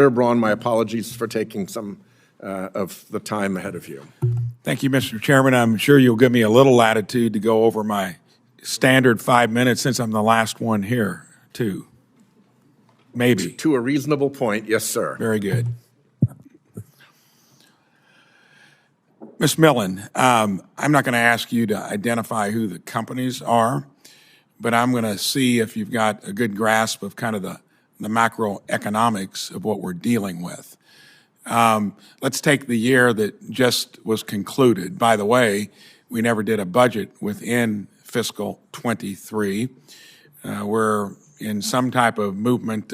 Braun, my apologies for taking some of the time ahead of you. Thank you, Mr. Chairman. I'm sure you'll give me a little latitude to go over my standard 5 minutes since I'm the last one here, too. Maybe. To a reasonable point, yes, sir. Very good. Ms. Millen, I'm not going to ask you to identify who the companies are, but I'm going to see if you've got a good grasp of kind of the macroeconomics of what we're dealing with. Let's take the year that just was concluded. By the way, we never did a budget within fiscal 23. We're in some type of movement.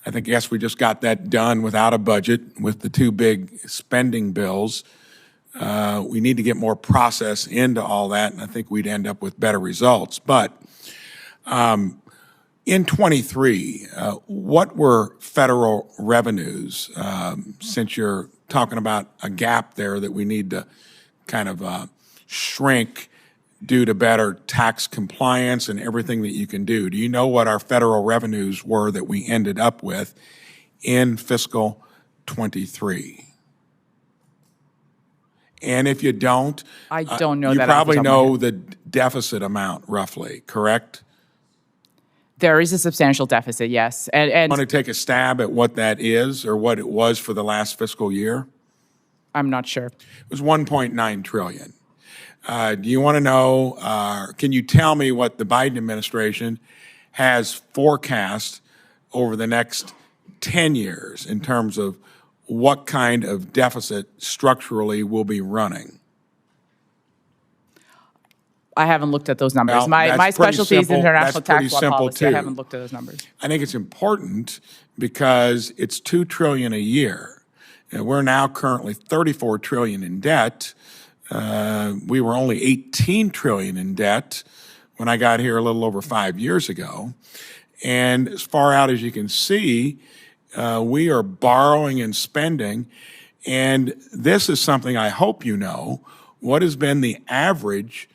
I guess we just got that done without a budget with the two big spending bills. We need to get more process into all that, and I think we'd end up with better results. But in 23, what were federal revenues, since you're talking about a gap there that we need to kind of shrink due to better tax compliance and everything that you can do? Do you know what our federal revenues were that we ended up with in fiscal 23? And if you don't, I don't know you that. You probably know the deficit amount roughly, correct? There is a substantial deficit, yes. And want to take a stab at what that is or what it was for the last fiscal year? I'm not sure. It was $1.9 trillion. Do you want to know, can you tell me what the Biden administration has forecast over the next 10 years in terms of what kind of deficit structurally we'll be running? I haven't looked at those numbers. Well, my specialty is international tax law policy. Too. I haven't looked at those numbers. I think it's important because it's $2 trillion a year. And we're now currently $34 trillion in debt. We were only $18 trillion in debt when I got here a little over 5 years ago. And as far out as you can see, we are borrowing and spending. And this is something I hope you know. What has been the average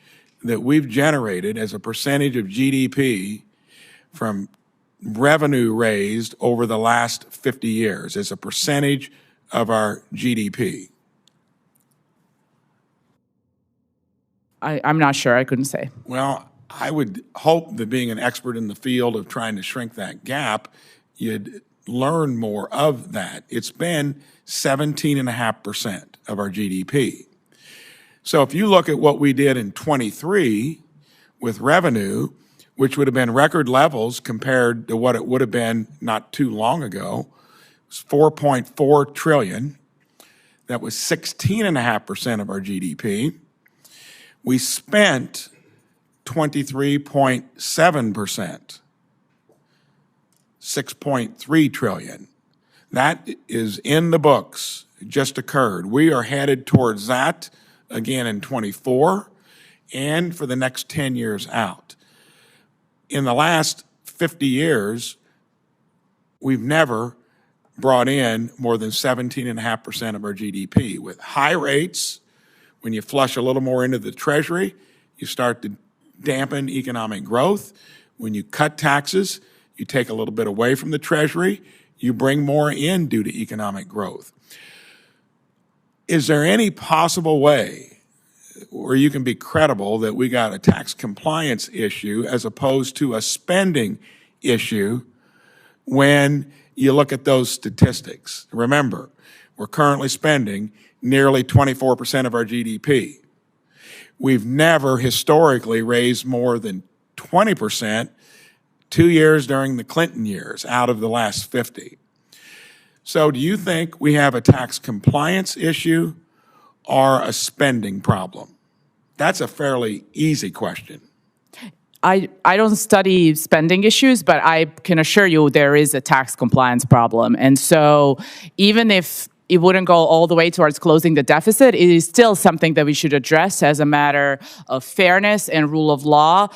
that we've generated as a percentage of GDP from revenue raised over the last 50 years as a percentage of our GDP? I'm not sure. I couldn't say. Well, I would hope that being an expert in the field of trying to shrink that gap, you'd learn more of that. It's been 17.5% of our GDP. So if you look at what we did in 23 with revenue, which would have been record levels compared to what it would have been not too long ago, it was $4.4 trillion. That was 16.5% of our GDP. We spent 23.7%, $6.3 trillion. That is in the books. It just occurred. We are headed towards that again in 24 and for the next 10 years out. In the last 50 years, we've never brought in more than 17.5% of our GDP. With high rates, when you flush a little more into the Treasury, you start to dampen economic growth. When you cut taxes, you take a little bit away from the Treasury, you bring more in due to economic growth. Is there any possible way where you can be credible that we got a tax compliance issue as opposed to a spending issue when you look at those statistics? Remember, we're currently spending nearly 24% of our GDP. We've never historically raised more than 20% 2 years during the Clinton years out of the last 50. So do you think we have a tax compliance issue or a spending problem? That's a fairly easy question. I don't study spending issues, but I can assure you there is a tax compliance problem. And so even if it wouldn't go all the way towards closing the deficit, it is still something that we should address as a matter of fairness and rule of law.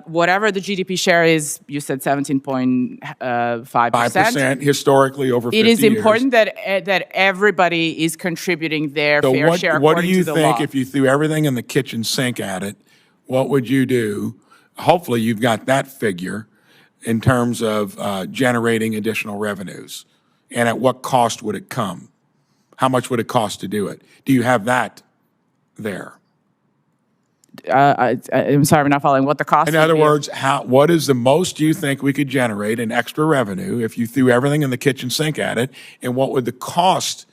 Whatever the GDP share is, you said 17.5%. 5% historically over 50 years. It is important that everybody is contributing their fair share according to the law. What do you think if you threw everything in the kitchen sink at it? What would you do? Hopefully you've got that figure in terms of generating additional revenues. And at what cost would it come? How much would it cost to do it? Do you have that there? I'm sorry, I'm not following what the cost. In other words, what is the most you think we could generate in extra revenue if you threw everything in the kitchen sink at it, and what would the cost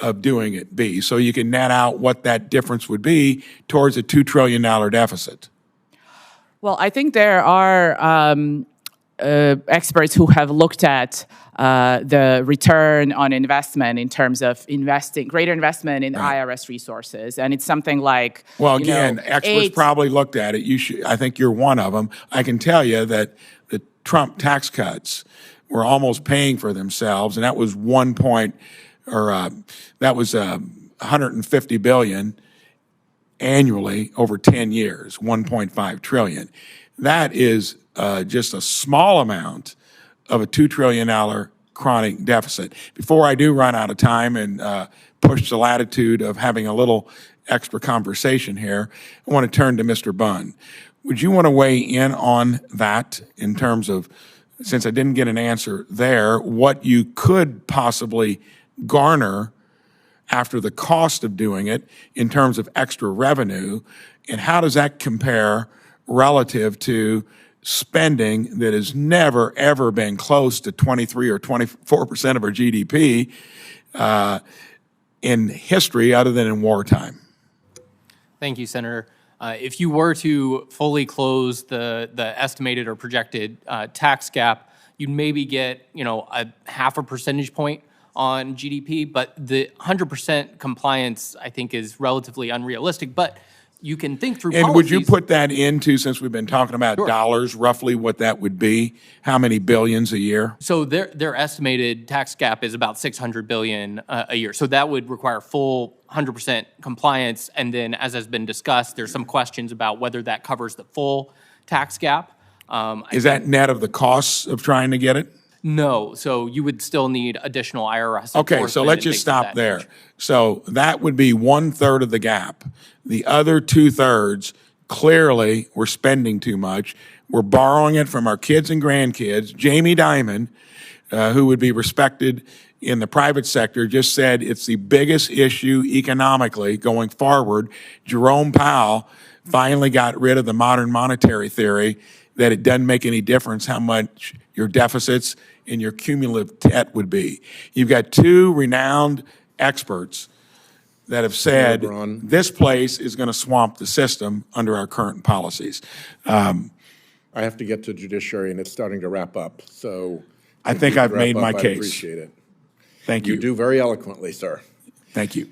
of doing it be? So you can net out what that difference would be towards a $2 trillion deficit. Well, I think there are experts who have looked at the return on investment in terms of greater investment in IRS resources, and it's something like experts probably looked at it. I think you're one of them. I can tell you that the Trump tax cuts were almost paying for themselves, and that was 150 billion annually over 10 years, 1.5 trillion. That is just a small amount of a $2 trillion chronic deficit. Before I do run out of time and push the latitude of having a little extra conversation here, I want to turn to Mr. Bunn. Would you want to weigh in on that in terms of, since I didn't get an answer there, what you could possibly garner after the cost of doing it in terms of extra revenue, and how does that compare relative to spending that has never, ever been close to 23 or 24% of our GDP in history other than in wartime? Thank you, Senator. If you were to fully close the estimated or projected tax gap, you'd maybe get a half a percentage point on GDP, but the 100% compliance, I think, is relatively unrealistic. But you can think through policies. And would you put that into, since we've been talking about dollars, roughly what that would be? How many billions a year? So their estimated tax gap is about $600 billion a year. So that would require full 100% compliance. And then, as has been discussed, there's some questions about whether that covers the full tax gap. Is that net of the costs of trying to get it? No. So you would still need additional IRS. Okay, so let's just stop there. So that would be 1/3 of the gap. The other 2/3, clearly, we're spending too much. We're borrowing it from our kids and grandkids. Jamie Dimon, who would be respected in the private sector, just said it's the biggest issue economically going forward. Jerome Powell finally got rid of the modern monetary theory that it doesn't make any difference how much your deficits and your cumulative debt would be. You've got two renowned experts that have said this place is going to swamp the system under our current policies. I have to get to judiciary, and it's starting to wrap up. So I think I've made my case. I appreciate it. Thank you. You do very eloquently, sir. Thank you.